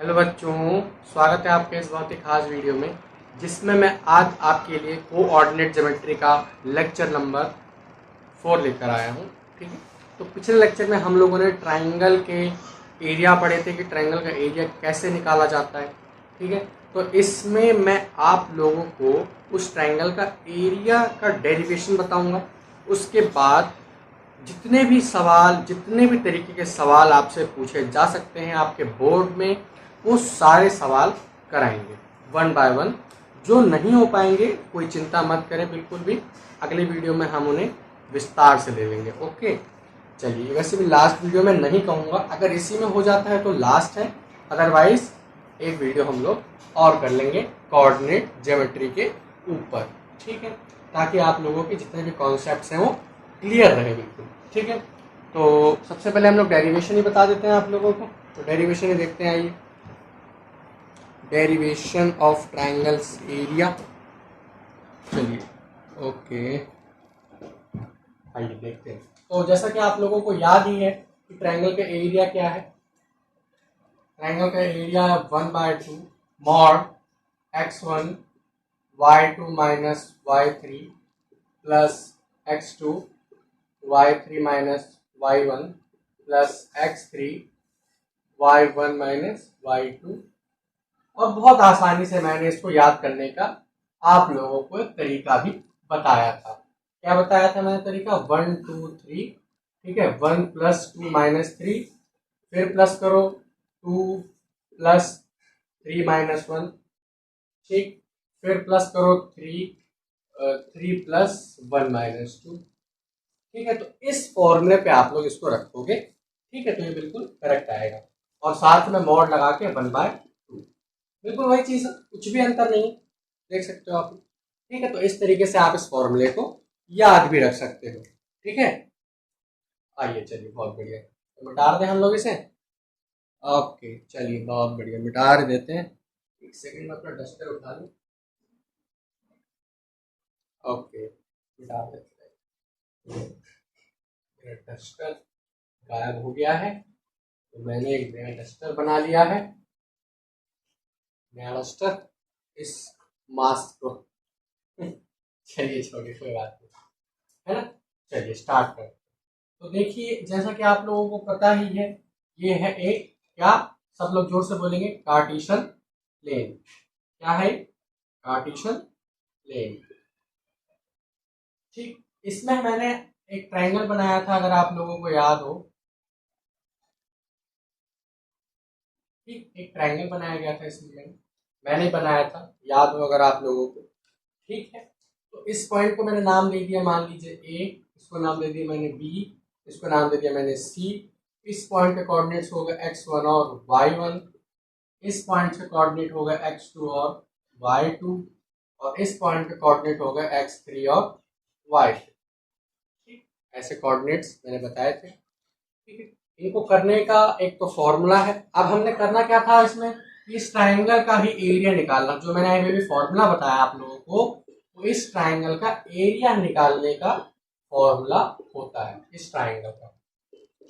Hello बच्चों, स्वागत है आपके इस बहुत ही खास वीडियो में जिसमें मैं आज आपके लिए कोऑर्डिनेट ज्योमेट्री का लेक्चर नंबर 4 लेकर आया हूँ। ठीक है, तो पिछले लेक्चर में हम लोगों ने ट्राइंगल के एरिया पढ़े थे कि ट्राइंगल का एरिया कैसे निकाला जाता है। ठीक है, तो इसमें मैं आप लोगों को उस ट्राइंगल का एरिया का डेरिवेशन बताऊंगा। उसके बाद जितने भी तरीके के सवाल आपसे पूछे जा सकते हैं आपके बोर्ड में, वो सारे सवाल कराएंगे वन बाय वन। जो नहीं हो पाएंगे कोई चिंता मत करें, बिल्कुल भी अगले वीडियो में हम उन्हें विस्तार से ले लेंगे। ओके, चलिए, वैसे भी लास्ट वीडियो में नहीं कहूँगा, अगर इसी में हो जाता है तो लास्ट है, अदरवाइज एक वीडियो हम लोग और कर लेंगे कोऑर्डिनेट ज्योमेट्री के ऊपर। ठीक है, ताकि आप लोगों के जितने भी कॉन्सेप्ट्स हैं वो क्लियर रहे बिल्कुल। ठीक है, तो सबसे पहले हम लोग डेरिवेशन ही बता देते हैं आप लोगों को। तो डेरिवेशन ही देखते हैं, आइए। डेरिवेशन ऑफ ट्राइंगल्स एरिया, चलिए ओके, आइए देखते हैं। तो जैसा कि आप लोगों को याद ही है कि ट्राइंगल का एरिया क्या है। ट्राइंगल का area 1/2 mod x1 y2 minus y3 plus x2 y3 minus y1 plus x3 y1 minus y2। और बहुत आसानी से मैंने इसको याद करने का आप लोगों को एक तरीका भी बताया था। क्या बताया था मैंने तरीका? 1 2 3। ठीक है, 1 प्लस 2 माइनस 3, फिर प्लस करो 2 प्लस 3 माइनस 1। ठीक, फिर प्लस करो 3 प्लस 1 माइनस 2। ठीक है, तो इस फॉर्मूले पे आप लोग इसको रखोगे। ठीक है, तो ये बिल्कुल करेक्ट आएगा। और साथ में मॉड लगा के 1/2, बिल्कुल वही चीज है, कुछ भी अंतर नहीं है, देख सकते हो आप। ठीक है, तो इस तरीके से आप इस फॉर्मूले को याद भी रख सकते हो। ठीक है, आइए चलिए, बहुत बढ़िया। तो मिटा दें हम लोग इसे। ओके, चलिए बहुत बढ़िया, मिटा देते हैं। एक सेकंड में अपना डस्टर उठा लूं। ओके, मिटा देते हैं। मेरा डस्टर गायब हो गया है, तो मैंने एक नया डस्टर बना लिया है। नया डस्टर इस मास्क को चलिए छोड़िए, कोई बात नहीं, है ना। चलिए स्टार्ट करते हैं। तो देखिए, जैसा कि आप लोगों को पता ही है, ये है एक क्या, सब लोग जोर से बोलेंगे, कार्टेशियन प्लेन। क्या है? Cartesian plane. ठीक, इसमें मैंने एक ट्रायंगल बनाया था, अगर आप लोगों को याद हो। ठीक, एक ट्रायंगल बनाया गया था इसमें, मैंने बनाया था, याद हो अगर आप लोगों को। ठीक है, तो इस पॉइंट को मैंने नाम दे दिया, मान लीजिए ए, इसको नाम दे दिया मैंने बी, इसको नाम दे दिया मैंने सी। इस पॉइंट के कोऑर्डिनेट्स हो गए x1 और y1। इस पॉइंट के कोऑर्डिनेट हो गए x2 और y2। और इस पॉइंट के कोऑर्डिनेट हो गए x3 और y3। ठीक, ऐसे कोऑर्डिनेट्स मैंने बताए थे। ठीक है, इनको करने का एक तो फॉर्मूला है। अब हमने करना क्या था इसमें, इस ट्राइंगल का ही एरिया निकालना, जो मैंने अभी भी फॉर्मूला बताया आप लोगों को, तो इस ट्राइंगल का एरिया निकालने का फॉर्मूला होता है। इस ट्राइंगल का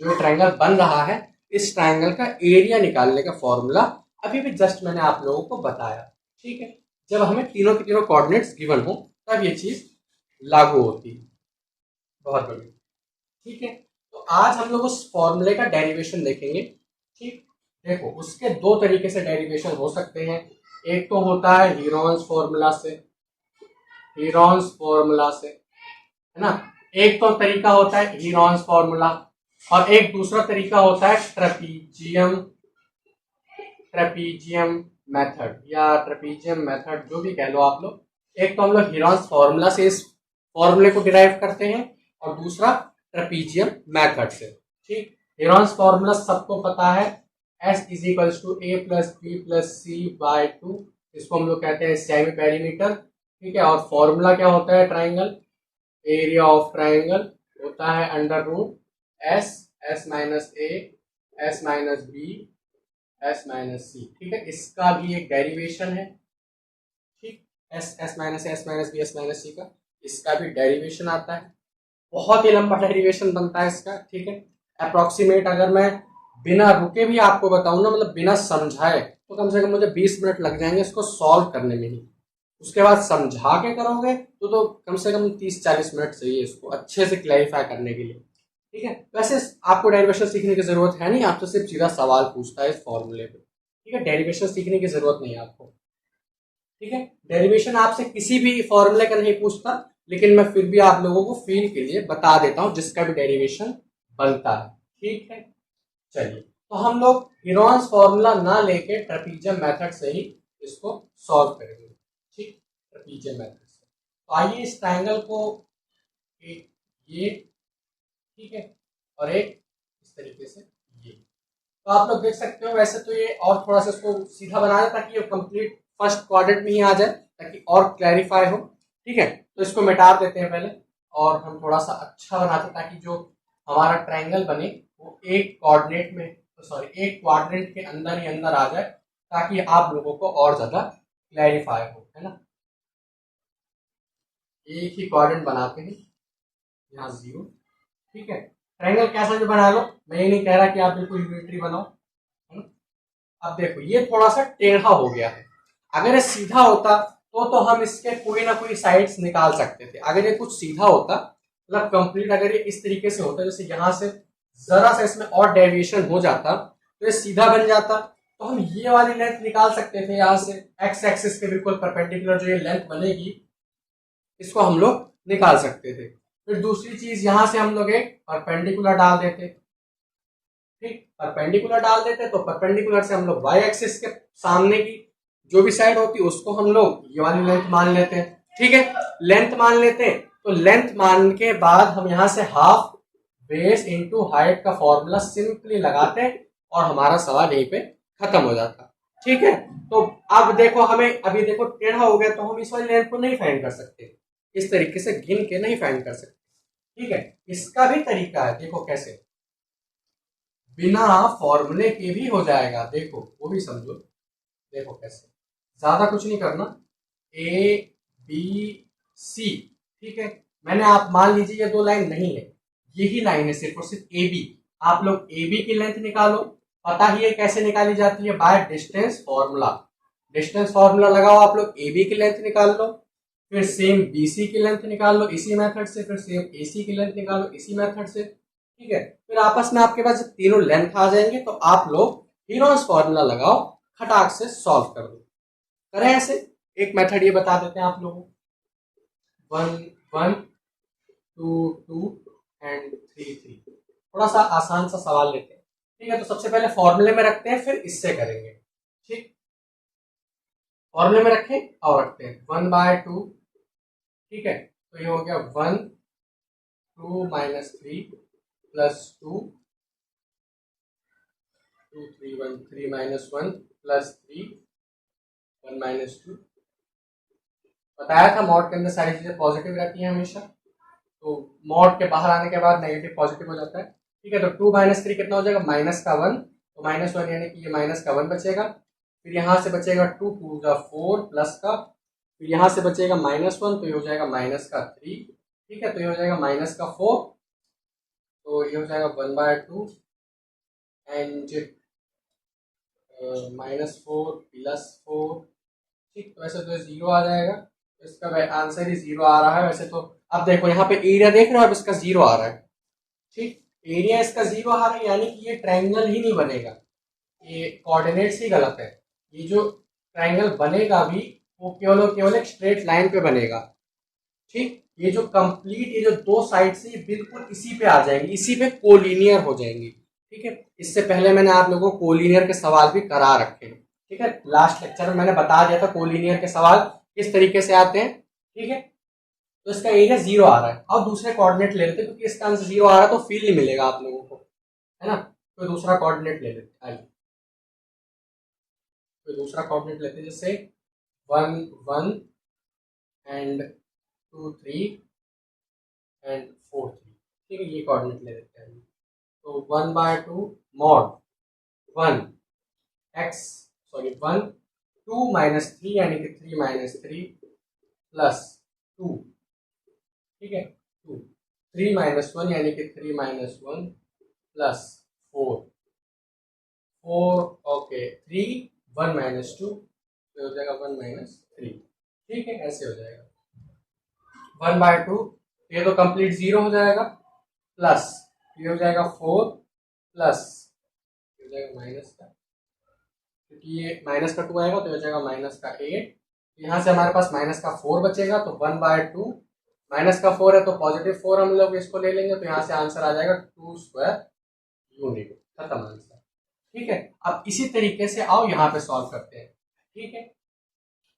जो ट्राइंगल बन रहा है, इस ट्राइंगल का एरिया निकालने का फॉर्मूला अभी भी जस्ट मैंने आप लोगों को बताया। ठीक है, जब हमें तीनों के तीनों कोऑर्डिनेट्स गिवन हो तब ये चीज लागू होती है। बहुत बढ़िया। ठीक है, तो आज हम लोग उस फॉर्मूले का डेरिवेशन देखेंगे। ठीक, देखो, उसके दो तरीके से डेरिवेशन हो सकते हैं। एक तो होता है हीरोन्स फॉर्मूला से, हीरोन्स फॉर्मूला से, है ना। एक तो तरीका होता है हीरोन्स फॉर्मूला, और एक दूसरा तरीका होता है ट्रेपीजियम, ट्रेपीजियम मेथड या ट्रेपीजियम मेथड, जो भी कह लो आप लोग। एक तो हम लोग हीरोन्स फॉर्मूला से इस फॉर्मूले को डिराइव करते हैं, और दूसरा ट्रेपीजियम मेथड से। ठीक, हीरोन्स फॉर्मूला सबको पता है, S is equals to a plus b plus c by 2। इसको हम लोग कहते हैं सेमी पेरीमीटर। ठीक है, और फॉर्मूला क्या होता है ट्राइंगल, एरिया ऑफ ट्राइंगल होता है under root S, S minus A, S minus B, S minus C. ठीक है, इसका भी एक डेरिवेशन है। ठीक, S, S minus A, S minus B, S minus C का, इसका भी डेरिवेशन आता है। बहुत ही लंबा डेरिवेशन बनता है इसका। ठीक है, अप्रोक्सीमेट अगर मैं बिना रुके भी आपको बताऊं ना, मतलब बिना समझाए, तो कम से कम मुझे 20 मिनट लग जाएंगे इसको सॉल्व करने में ही। उसके बाद समझा के करोगे तो कम से कम 30-40 मिनट चाहिए इसको अच्छे से क्लैरिफाई करने के लिए। ठीक है, वैसे आपको डेरिवेशन सीखने की जरूरत है नहीं, आपसे सिर्फ सीधा सवाल पूछता है इस फॉर्मूले पे। ठीक है, डेरिवेशन सीखने की जरूरत नहीं है आपको। ठीक है, डेरिवेशन आपसे किसी भी फॉर्मूले का नहीं पूछता, लेकिन मैं फिर भी आप लोगों को फील के लिए बता देता हूं जिसका भी डेरिवेशन बनता है। ठीक है, चलिए, तो हम लोग हीरोन्स फॉर्मूला ना लेके ट्रेपीजियम मेथड से ही इसको सॉल्व करेंगे। ठीक, ट्रेपीजियम मेथड से। तो आइए इस ट्रायंगल को, एक ये, ठीक है, और एक इस तरीके से ये, तो आप लोग देख सकते हो। वैसे तो ये और थोड़ा सा इसको सीधा बना दें ताकि ये कंप्लीट फर्स्ट क्वाड्रेंट में ही आ जाए, ताकि और क्लैरिफाई हो। ठीक है, तो इसको मिटा देते हैं पहले, और हम थोड़ा सा अच्छा बनाते हैं ताकि जो हमारा ट्रायंगल बने वो एक कोऑर्डिनेट में, सॉरी एक क्वाड्रेंट के अंदर ही अंदर आ जाए, ताकि आप लोगों को और ज्यादा क्लैरिफाई हो, है ना। एक ही क्वाड्रेंट बनाते हैं, यहाँ 0। ठीक है, ट्रायंगल कैसा भी बना लो, मैं ये नहीं कह रहा कि आप बिल्कुल यूनिटरी बनाओ, है ना। अब देखो ये थोड़ा सा टेढ़ा हो गया है, अगर ये सीधा होता तो हम इसके कोई ना कोई साइड्स निकाल सकते थे। अगर ये कुछ सीधा होता, मतलब कंप्लीट अगर ये इस तरीके से होता, जैसे यहाँ से जरा सा इसमें और डेविएशन हो जाता तो ये सीधा बन जाता, तो हम ये वाली लेंथ निकाल सकते थे यहाँ से, एक्स एक्सिस के बिल्कुल परपेंडिकुलर जो ये लेंथ बनेगी इसको हम लोग निकाल सकते थे। फिर दूसरी चीज, यहां से हम लोग एक परपेंडिकुलर डाल देते। ठीक, परपेंडिकुलर डाल देते तो परपेंडिकुलर से हम लोग वाई एक्सिस के सामने की जो भी साइड होती उसको हम लोग ये वाली लेंथ मान लेते हैं। ठीक है, लेंथ मान लेते हैं, तो लेंथ मान के बाद हम यहां से हाफ बेस इंटू हाइट का फॉर्मूला सिंपली लगाते और हमारा सवाल यहीं पे खत्म हो जाता। ठीक है, तो अब देखो हमें, अभी देखो टेढ़ा हो गया तो हम इस वाली लेंथ को नहीं फाइंड कर सकते, इस तरीके से गिन के नहीं फाइंड कर सकते। ठीक है, इसका भी तरीका है, देखो कैसे, बिना फॉर्मूले के भी हो जाएगा, देखो वो भी समझो। देखो कैसे, ज्यादा कुछ नहीं करना, ए बी सी। ठीक है, मैंने, आप मान लीजिए ये दो लाइन नहीं है, यही लाइन है सिर्फ और सिर्फ ए बी। आप लोग ए बी की लेंथ निकालो, पता ही है कैसे निकाली जाती है, by distance formula. Distance formula लगाओ, आप लोग ए बी की लेंथ निकाल लो, फिर सेम बी सी की लेंथ निकाल लो इसी मेथड से, फिर सेम ए सी की लेंथ निकालो इसी मेथड से। ठीक है, फिर आपस में आपके पास जब तीनों लेंथ आ जाएंगे तो आप लोग हीरोन्स फॉर्मूला लगाओ, खटाक से सॉल्व कर दो। करें ऐसे, एक मेथड ये बता देते हैं आप लोगों को, 1 1 2 2 एंड 3 3। थोड़ा सा आसान सा सवाल लेते हैं। ठीक है, तो सबसे पहले फॉर्मूले में रखते हैं, फिर इससे करेंगे। ठीक, फॉर्मूले में रखें और रखते हैं 1/2। ठीक है, तो ये हो गया 1 2 -3 +2 2 3 1 3 -1 +3 1 -2। बताया था मॉड के अंदर सारी चीजें पॉजिटिव रहती हैं हमेशा, तो मॉड के बाहर आने के बाद नेगेटिव पॉजिटिव हो जाता है। ठीक है, तो 2 -3 कितना हो जाएगा, -1, तो -1 यानी कि ये -1 बचेगा। फिर यहाँ से बचेगा 2 2 4 प्लस का, फिर यहाँ से बचेगा -1, तो ये हो जाएगा -3। ठीक है, तो ये हो जाएगा -4, तो ये हो जाएगा 1/2 एंड -4 +4। ठीक, तो वैसे तो 0 आ जाएगा, तो इसका आंसर ही 0 आ रहा है वैसे तो। अब देखो यहाँ पे एरिया देख रहे हो, अब इसका 0 आ रहा है। ठीक, एरिया इसका 0 आ रहा है, यानी कि ये ट्रायंगल ही नहीं बनेगा, ये कोऑर्डिनेट्स ही गलत है। ये जो ट्रायंगल बनेगा भी वो केवल और केवल एक स्ट्रेट लाइन पे बनेगा। ठीक, ये जो कंप्लीट, ये जो दो साइड से बिल्कुल इसी पे आ जाएंगी, इसी पे कोलिनियर हो जाएंगी। ठीक है, इससे पहले मैंने आप लोगों को कोलिनियर के सवाल भी करा रखे हैं। ठीक है, लास्ट लेक्चर में मैंने बता दिया था कोलिनियर के सवाल किस तरीके से आते हैं। ठीक है, तो इसका एरिया 0 आ रहा है, और दूसरे कोऑर्डिनेट ले लेते, क्योंकि इसका आंसर 0 आ रहा है तो फील नहीं मिलेगा आप लोगों को, है ना। कोई दूसरा कोऑर्डिनेट ले लेते, आइए कोई दूसरा कोऑर्डिनेट लेते, जैसे 1 1 एंड 2 3 एंड 4 3। ठीक है, ये कोऑर्डिनेट ले लेते हैं। तो 1/2 मॉड 1 एक्स, सॉरी 1 2 -3 यानी कि 3 -3 +2। ठीक है, 2 3 -1 यानी कि 3 -1 +4। 4, ओके 3, 1 माइनस 2, तो हो जाएगा 1 माइनस 3। ठीक है, ऐसे हो जाएगा 1/2, ये तो कंप्लीट 0 हो जाएगा, प्लस ये हो जाएगा 4, प्लस ये हो जाएगा माइनस का, क्योंकि ये माइनस का 2 आएगा तो हो जाएगा माइनस का 8। यहाँ से हमारे पास माइनस का 4 बचेगा, तो 1/2 माइनस का 4 है तो पॉजिटिव 4 हम लोग इसको ले लेंगे, तो यहाँ से आंसर आ जाएगा 2 स्क्वायर यूनिट। खत्म आंसर। ठीक है, अब इसी तरीके से आओ यहाँ पे सॉल्व करते हैं। ठीक है,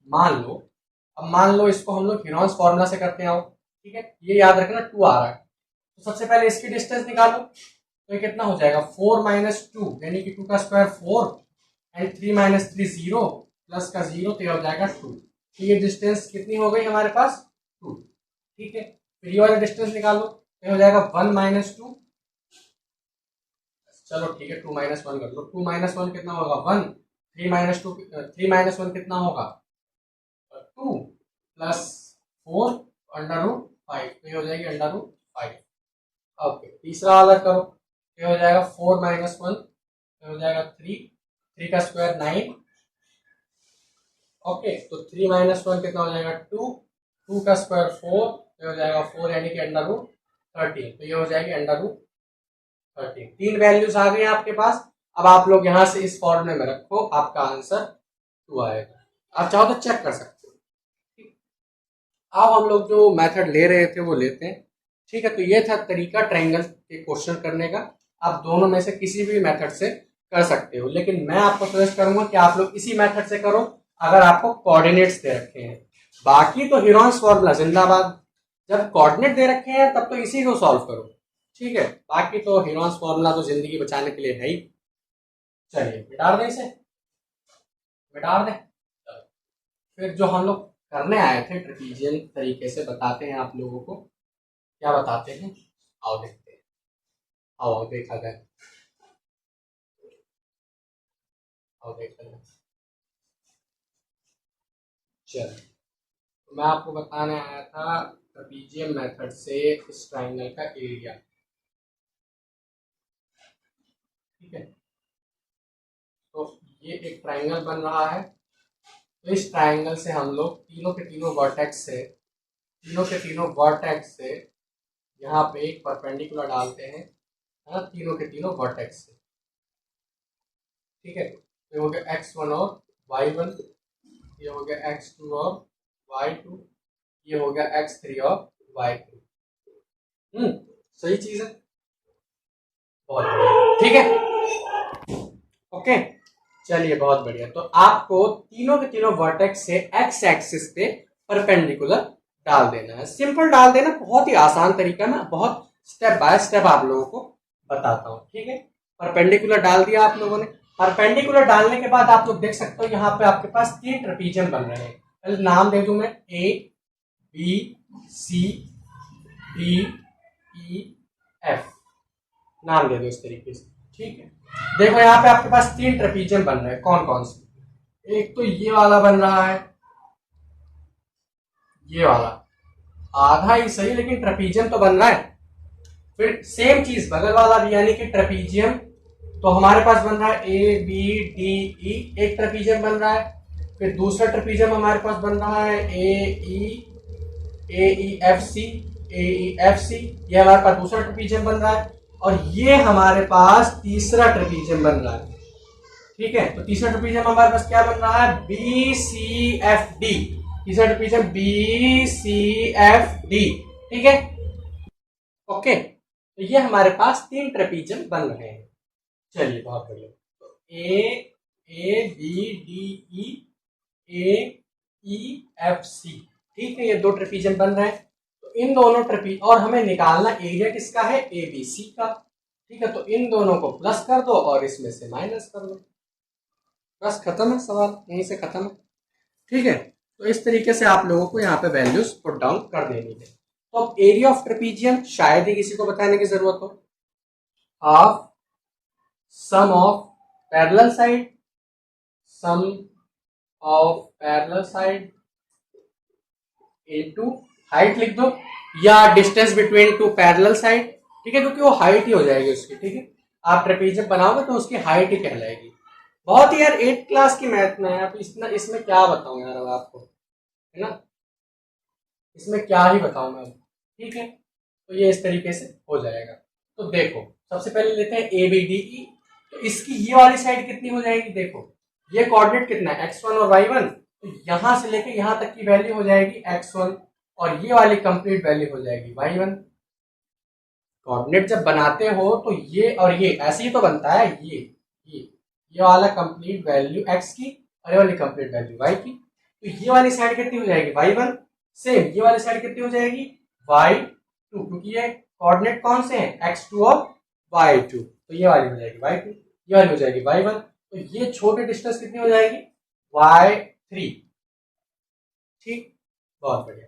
मान लो इसको हम लोग हीरोन्स फॉर्मूला से करते हैं। आओ, ठीक है, ये याद रखना 2 आ रहा है, तो सबसे पहले इसकी डिस्टेंस निकालो, तो ये कितना हो जाएगा 4 माइनस 2, यानी कि 2 का स्क्वायर 4 एंड 3 माइनस 3 0, प्लस का 0, तो ये हो जाएगा 2। तो ये डिस्टेंस कितनी हो गई हमारे पास 2। ठीक है, फिर ये वाला डिस्टेंस निकालो, तो ये हो जाएगा 1 माइनस 2, चलो ठीक है 2 माइनस 1 कर लो, 2 माइनस 1 कितना होगा 1, 3 माइनस 2, 3 माइनस 1 कितना होगा 2, प्लस 4 अंडर रूट 5, तो ये हो जाएगी अंडर रूट 5। ओके, तीसरा वाला करो, ये हो जाएगा 4 माइनस 1, हो जाएगा 3, 3 का स्क्वायर 9। ओके, तो 3 माइनस 1 कितना हो जाएगा 2, 2 का स्क्वायर 4, ये हो जाएगा 4 यानी कि अंडर रूट 13, तो ये हो जाएगी अंडर रूट 13। 3 वैल्यूज आ गई आपके पास। अब आप लोग यहाँ से इस फॉर्मूले में रखो, आपका आंसर 2 आएगा। आप चाहो तो चेक कर सकते हो। अब हम लोग जो मेथड ले रहे थे वो लेते हैं। ठीक है, तो ये था तरीका ट्रायंगल के क्वेश्चन करने का। आप दोनों में से किसी भी मेथड से कर सकते हो, लेकिन मैं आपको सजेस्ट करूंगा कि आप लोग इसी मेथड से करो अगर आपको कोऑर्डिनेट्स दे रखे हैं। बाकी तो हीरोन्स फॉर्मूला जिंदाबाद, जब कोऑर्डिनेट दे रखे हैं तब तो इसी को सॉल्व करो। ठीक है, बाकी तो हीरोन्स फॉर्मूला तो जिंदगी बचाने के लिए है ही। चलिए मिटा दें इसे, मिटा दें। फिर जो हम लोग करने आए थे ट्रेपीजियन तरीके से, बताते हैं आप लोगों को क्या बताते हैं। आओ देखते हैं, आओ देखा जाए, आओ देखा जाए। चलिए, तो मैं आपको बताने आया था ट्रेपीजियन मेथड से इस ट्राइंगल का एरिया। ठीक है, तो ये एक ट्राइंगल बन रहा है, तो इस ट्राइंगल से हम लोग तीनों के तीनों वर्टेक्स से यहाँ पे एक परपेंडिकुलर डालते हैं, है ना, तीनों के तीनों वर्टेक्स से। ठीक है, तो ये हो गया x1 और y1, ये हो गया x2 और y2, ये हो गया x3 और y3। सही चीज है, बहुत बढ़िया। ठीक है, ओके, चलिए बहुत बढ़िया। तो आपको तीनों के तीनों वर्टेक्स से x एक्सिस पे परपेंडिकुलर डाल देना है। सिंपल डाल देना, बहुत ही आसान तरीका, मैं बहुत स्टेप बाय स्टेप आप लोगों को बताता हूँ। ठीक है, परपेंडिकुलर डाल दिया आप लोगों ने। परपेंडिकुलर डालने के बाद आप लोग देख सकते हो यहाँ पे आपके पास 3 ट्रेपीजियम बन रहे हैं। पहले नाम दे दूं मैं, A B C D E F, नाम दे दो इस तरीके से। ठीक है, देखो यहाँ पे आपके पास 3 ट्रेपीजियम बन रहे हैं। कौन कौन से? एक तो ये वाला बन रहा है, ये वाला आधा ही सही, लेकिन ट्रेपीजियम तो बन रहा है। फिर सेम चीज बगल वाला भी, यानी कि ट्रेपीजियम, तो हमारे पास बन रहा है ए बी डी ई, एक ट्रेपीजियम बन रहा है। फिर दूसरा ट्रेपीजियम हमारे पास बन रहा है ए ई एफ सी, ये हमारे पास दूसरा ट्रेपीजियम बन रहा है। और ये हमारे पास तीसरा ट्रेपीजियम बन रहा है। ठीक है, तो तीसरा ट्रेपीजियम हमारे पास क्या बन रहा है, बी सी एफ डी, तीसरा trapezium B C F D. ठीक है, ओके, तो ये हमारे पास 3 ट्रेपीजियम बन रहे हैं। चलिए बहुत बढ़िया, तो A B D E F C, ठीक है, ये 2 ट्रेपीजियम बन रहे हैं। तो इन दोनों और हमें निकालना एरिया किसका है, ए बी सी का। ठीक है, तो इन दोनों को प्लस कर दो और इसमें से माइनस कर दो, बस खत्म है सवाल, यहीं से खत्म है। ठीक है, तो इस तरीके से आप लोगों को यहाँ पे वैल्यूज पुट डाउन कर देनी है। तो अब एरिया ऑफ ट्रेपीजियम शायद ही किसी को बताने की जरूरत हो, half sum of parallel side, sum of parallel side into height लिख दो, या distance between two parallel side. ठीक है, क्योंकि वो हाइट ही हो जाएगी उसकी। ठीक है, आप ट्रेपीजियम बनाओगे तो उसकी हाइट ही कहलाएगी। बहुत ही यार 8th क्लास की मैथ में है, अब इसमें क्या बताऊं यार अब आपको, है ना, इसमें क्या ही बताऊं मैं अब। ठीक है, तो ये इस तरीके से हो जाएगा। तो देखो सबसे पहले लेते हैं ए बी डी ई। तो इसकी ये वाली साइड कितनी हो जाएगी, देखो ये कोऑर्डिनेट कितना है x1 और y1, तो यहां से लेके यहां तक की वैल्यू हो जाएगी x1 और ये वाली कंप्लीट वैल्यू हो जाएगी y1। कोऑर्डिनेट जब बनाते हो तो ये और ये ऐसे ही तो बनता है, ये वाला कंप्लीट वैल्यू x की और ये वाली कंप्लीट वैल्यू y की। तो ये वाली साइड कितनी हो जाएगी y1, सेम ये वाली साइड कितनी हो जाएगी y2, क्योंकि ये कोऑर्डिनेट कौन से हैं x2 और y2, तो ये वाली हो जाएगी y2, ये वाली हो जाएगी y1। तो ये छोटी डिस्टेंस कितनी हो जाएगी y3। ठीक, बहुत बढ़िया।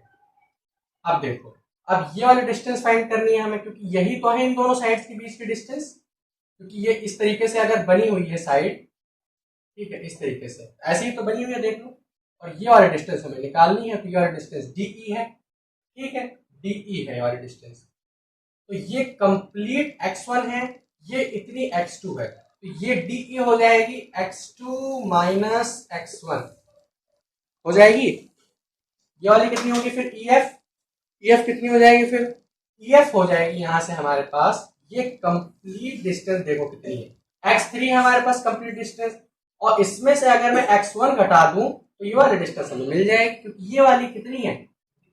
अब देखो, अब ये वाली डिस्टेंस फाइंड करनी है हमें, क्योंकि यही तो है इन दोनों साइड्स के बीच की डिस्टेंस, क्योंकि ये इस तरीके से अगर बनी हुई है साइड, ठीक है, इस तरीके से ऐसे ही तो बनी हुई है देख लो, और ये वाली डिस्टेंस हमें निकालनी है, तो ये वाली डिस्टेंस DE है। ठीक है, DE है ये वाली डिस्टेंस। तो ये कंप्लीट x1 है, ये इतनी x2 है, तो ये DE हो जाएगी x2 माइनस x1 हो जाएगी। ये वाली कितनी होगी फिर EF कितनी हो जाएगी फिर, EF हो जाएगी यहां से हमारे पास, ये कंप्लीट डिस्टेंस देखो कितनी है, x3 है हमारे पास कंप्लीट डिस्टेंस, और इसमें से अगर मैं x1 घटा दूं तो ये वाली डिस्टेंस हमें मिल जाएगी, क्योंकि ये वाली कितनी है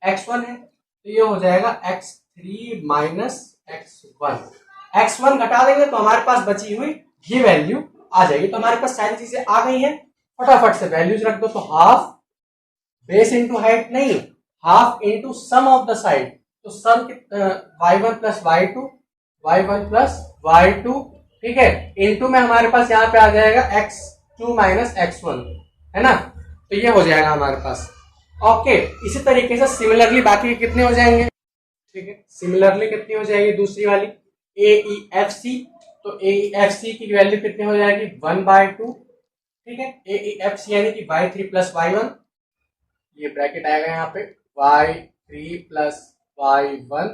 x1 है, तो ये हो जाएगा x3 माइनस x1 घटा देंगे तो हमारे पास बची हुई ये वैल्यू आ जाएगी। तो हमारे पास सारी चीजें आ गई हैं, फटाफट से वैल्यूज रख दो। तो हाफ बेस इंटू हाइट नहीं, half into sum of the side, तो सम y1 प्लस y2, ठीक है, इंटू में हमारे पास यहाँ पे आ जाएगा x2 माइनस x1, है ना, तो ये हो जाएगा हमारे पास। ओके, इसी तरीके से सिमिलरली बाकी कितने हो जाएंगे, ठीक है, सिमिलरली कितनी हो जाएगी दूसरी वाली AEFC, तो AEFC की वैल्यू कितनी हो जाएगी 1/2, ठीक है, AEFC यानी कि y3 प्लस y1, ये ब्रैकेट आएगा यहाँ पे y3 प्लस y1,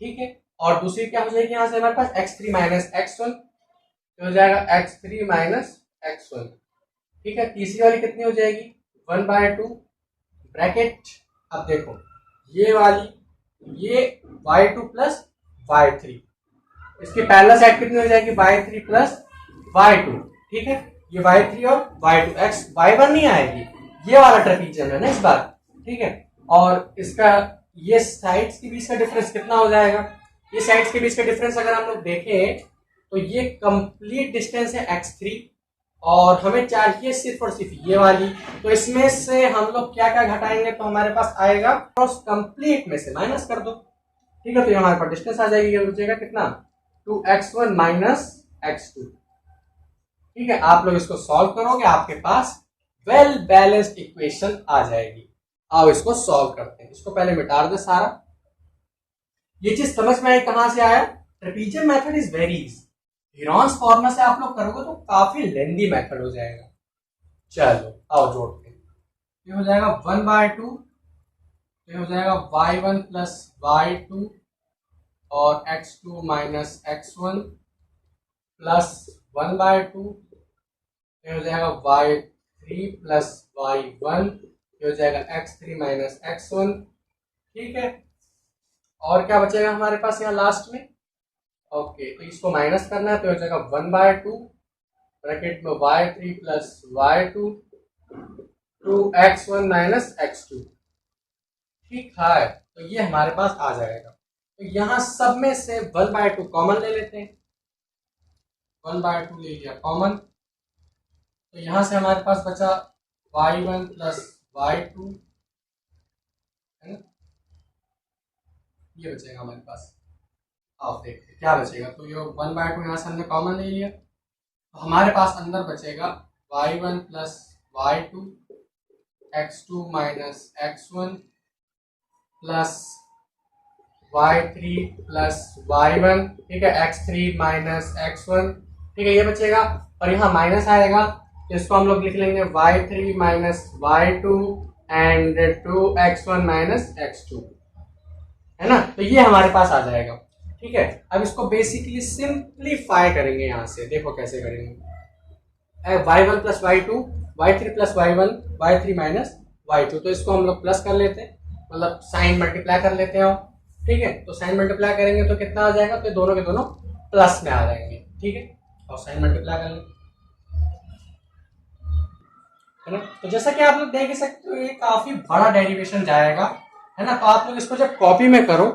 ठीक है, और दूसरी क्या हो जाएगी यहाँ से हमारे पास x3 माइनस x1, तो हो जाएगा x3 माइनस x1, ठीक है। तीसरी वाली कितनी हो जाएगी 1/2 ब्रैकेट, अब देखो ये वाली ये y2 प्लस y3, इसकी पैरेलल साइड कितनी हो जाएगी y3 प्लस y2, ठीक है, ये y3 और y2, y1 नहीं आएगी, ये वाला ट्रेपीजियम है ना इस बार, ठीक है, और इसका ये साइड्स के बीच का डिफरेंस कितना हो जाएगा, ये साइड्स के बीच का डिफरेंस अगर हम लोग देखें तो ये कंप्लीट डिस्टेंस है x3 और हमें चाहिए सिर्फ और सिर्फ ये वाली, तो इसमें से हम लोग क्या क्या घटाएंगे तो हमारे पास आएगा क्रॉस कंप्लीट में से माइनस कर दो, ठीक है, तो ये हमारे पास डिस्टेंस आ जाएगी, ये बचेगा कितना 2x1 माइनस x2, ठीक है। आप लोग इसको सॉल्व करोगे आपके पास वेल बैलेंस्ड इक्वेशन आ जाएगी। आओ इसको सॉल्व करते हैं, इसको पहले मिटा दे सारा। ये चीज समझ में आई कहां से आया, trapezium method is very easy, Heron's formula से आप लोग करोगे तो काफी लेंदी मेथड हो जाएगा। चलो आओ जोड़ते हैं, ये हो जाएगा 1/2, ये हो जाएगा y1 प्लस y2 और x2 माइनस x1 प्लस 1/2, ये हो जाएगा y3 प्लस y1, ये हो जाएगा x3 माइनस x1, ठीक है, और क्या बचेगा हमारे पास यहाँ लास्ट में, ओके, तो इसको माइनस करना है तो हो जाएगा 1/2 ब्रैकेट में y3 plus y2 2x1 minus x2, ठीक है, तो ये हमारे पास आ जाएगा। तो यहाँ सब में से 1/2 कॉमन ले लेते हैं, 1/2 ले लिया कॉमन, तो यहाँ से हमारे पास बचा y1 प्लस y2, है ना, ये बचेगा हमारे पास। आप देखते क्या बचेगा, तो ये 1/2 यहाँ से हमने कॉमन ले लिया, तो हमारे पास अंदर बचेगा y1 plus y2 x2 minus x1 plus y3 plus y1, ठीक है, x3 माइनस x1, ठीक है, ये बचेगा, और यहाँ माइनस आएगा तो इसको हम लोग लिख लेंगे y3 minus y2 and 2x1 minus x2, है ना, तो ये हमारे पास आ जाएगा, ठीक है। अब इसको बेसिकली सिंप्लीफाई करेंगे, यहां से देखो कैसे करेंगे, y1 plus y2, y3 plus y1, y3 minus y2। तो इसको हम लोग प्लस कर लेते हैं, मतलब साइन मल्टीप्लाई कर लेते हैं। ठीक है, तो साइन मल्टीप्लाई करेंगे तो कितना आ जाएगा, तो दोनों के दोनों प्लस में आ जाएंगे। ठीक है, और साइन मल्टीप्लाई कर लेंगे, है ना। तो जैसा कि आप लोग देख सकते हो ये काफी बड़ा डेरिवेशन जाएगा, है ना। तो आप लोग इसको जब कॉपी में करो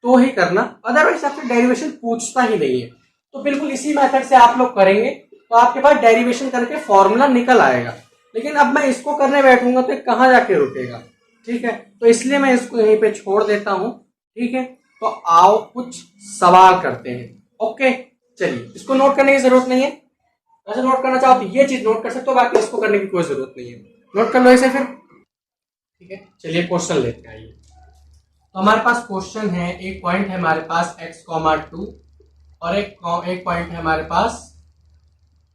तो ही करना, अदरवाइज आपसे डेरिवेशन पूछता ही नहीं है। तो बिल्कुल इसी मेथड से आप लोग करेंगे तो आपके पास डेरिवेशन करके फॉर्मूला निकल आएगा। लेकिन अब मैं इसको करने बैठूंगा तो कहाँ जाके रुकेगा। ठीक है, तो इसलिए मैं इसको यहीं पे छोड़ देता हूं। ठीक है, तो आओ कुछ सवाल करते हैं। ओके, चलिए, इसको नोट करने की जरूरत नहीं है। ऐसे नोट करना चाहो तो ये चीज नोट कर सकते हो, बाकी इसको करने की कोई जरूरत नहीं है। नोट कर लो इसे फिर। ठीक है, चलिए क्वेश्चन लेते हैं। आइए, तो हमारे पास क्वेश्चन है, एक पॉइंट है हमारे पास x,2 और एक पॉइंट है हमारे पास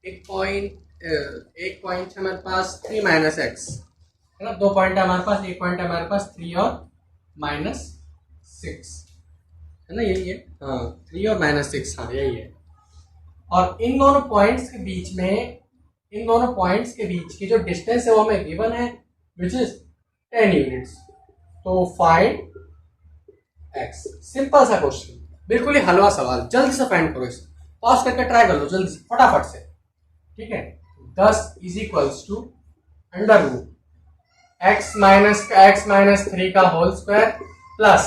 एक पॉइंट है हमारे पास 3 माइनस एक्स, है ना। दो पॉइंट है हमारे पास, एक पॉइंट है हमारे पास 3 और -6, है ना, यही है। हाँ, 3 और -6, हाँ यही है। और इन दोनों पॉइंट्स के बीच की जो डिस्टेंस है वो हमें गिवन है, विच इज 10 यूनिट्स। तो फाइंड x। सिंपल सा क्वेश्चन, बिल्कुल ही हलवा सवाल। जल्दी से फाइंड करो, इसे पॉज करके ट्राई कर लो जल्दी से, फटाफट से। ठीक है, 10 is equals to under root x minus 3 का होल स्क्वायर प्लस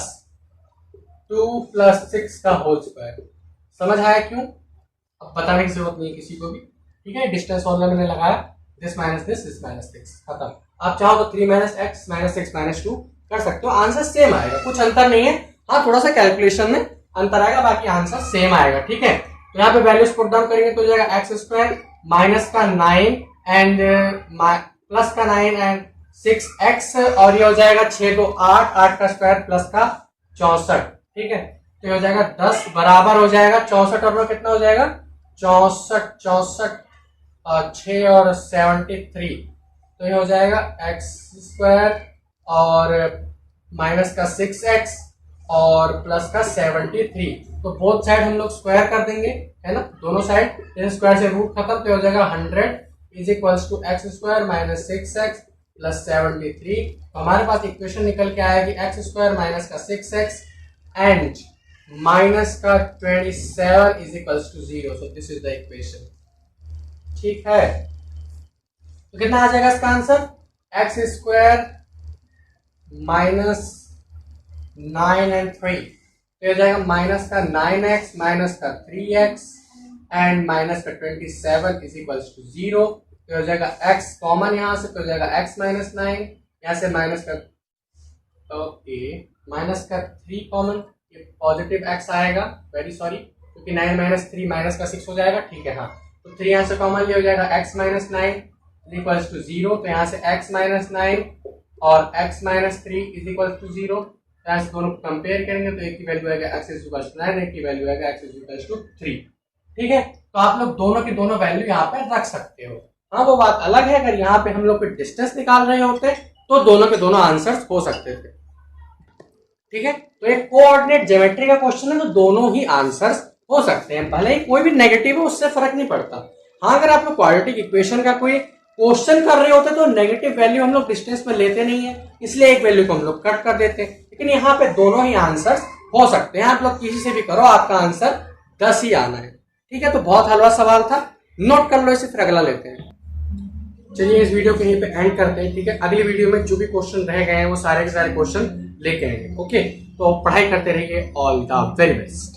2 प्लस 6 का होल स्क्वायर। समझ आया क्यों? अब बताने की जरूरत नहीं किसी को भी। ठीक है, डिस्टेंस फॉर्मूला मैंने लगाया, दिस माइनस दिस, खत्म। आप चाहो तो 3 माइनस एक्स माइनस 6 माइनस 2 कर सकते हो, आंसर सेम आएगा, कुछ अंतर नहीं है। हाँ, थोड़ा सा कैलकुलेशन में अंतर आएगा, बाकी आंसर सेम आएगा। ठीक है, तो यहाँ पे वैल्यूज पुट डाउन करेंगे तो हो जाएगा एक्स स्क्वायर माइनस का 9 एंड प्लस का 9 एंड 6x, और ये हो जाएगा 6 2 8, 8 का स्क्वायर प्लस का 64। ठीक है, तो ये हो जाएगा 10 बराबर हो जाएगा 64 और कितना हो जाएगा 64 6 और 73, तो ये हो जाएगा एक्स स्क्वायर और माइनस का 6x और प्लस का 73। तो बोथ साइड हम लोग स्क्वायर कर देंगे, है ना, दोनों साइड। स्क्वायर से रूट खत्म, तो हो जाएगा 100 is equals to x square minus 6x plus 73। तो हमारे पास इक्वेशन निकल के आएगी एक्स स्क्वायर माइनस का 6x एंड माइनस का 27 is equals to 0। So this is the equation. ठीक है, तो कितना आ जाएगा इसका answer, x square minus 9 and 3, तो हो जाएगा माइनस का 9x माइनस का 3x एंड माइनस का 27 इज इक्वल्स टू 0। तो हो जाएगा x कॉमन यहाँ से, तो हो जाएगा x माइनस 9, यहाँ से माइनस का माइनस का 3 कॉमन, ये पॉजिटिव x आएगा, वेरी सॉरी, क्योंकि 9 माइनस 3 माइनस का 6 हो जाएगा। ठीक है, हाँ, तो 3 यहाँ से कॉमन, ये हो जाएगा x minus 9 is equals to 0। तो यहाँ से x माइनस 9 और x minus 3 is equals to 0। यहाँ से दोनों कंपेयर करेंगे तो एक की वैल्यू आएगा x इज इक्वल्स टू 9, एक की वैल्यू आएगा x इज इक्वल्स टू 3। ठीक है, तो आप लोग दोनों की दोनों वैल्यू यहाँ पे रख सकते हो। हाँ, वो बात अलग है, अगर यहाँ पे हम लोग डिस्टेंस निकाल रहे होते तो दोनों के दोनों आंसर्स हो सकते थे। ठीक है, तो एक कोऑर्डिनेट ज्योमेट्री का क्वेश्चन है, तो दोनों ही आंसर्स हो सकते हैं, भले ही कोई भी नेगेटिव हो उससे फर्क नहीं पड़ता। हाँ, अगर आप लोग क्वाड्रेटिक इक्वेशन का कोई क्वेश्चन कर रहे होते तो नेगेटिव वैल्यू हम लोग डिस्टेंस में लेते नहीं है, इसलिए एक वैल्यू को हम लोग कट कर देते हैं। लेकिन यहाँ पे दोनों ही आंसर्स हो सकते हैं, आप लोग किसी से भी करो, आपका आंसर 10 ही आना है। ठीक है, तो बहुत हलवा सवाल था, नोट कर लो इसे, फिर अगला लेते हैं। चलिए इस वीडियो को यहीं पे एंड करते हैं। ठीक है, अगली वीडियो में जो भी क्वेश्चन रह गए हैं वो सारे के सारे क्वेश्चन लेके आएंगे। ओके, तो पढ़ाई करते रहिए, ऑल द वेरी बेस्ट।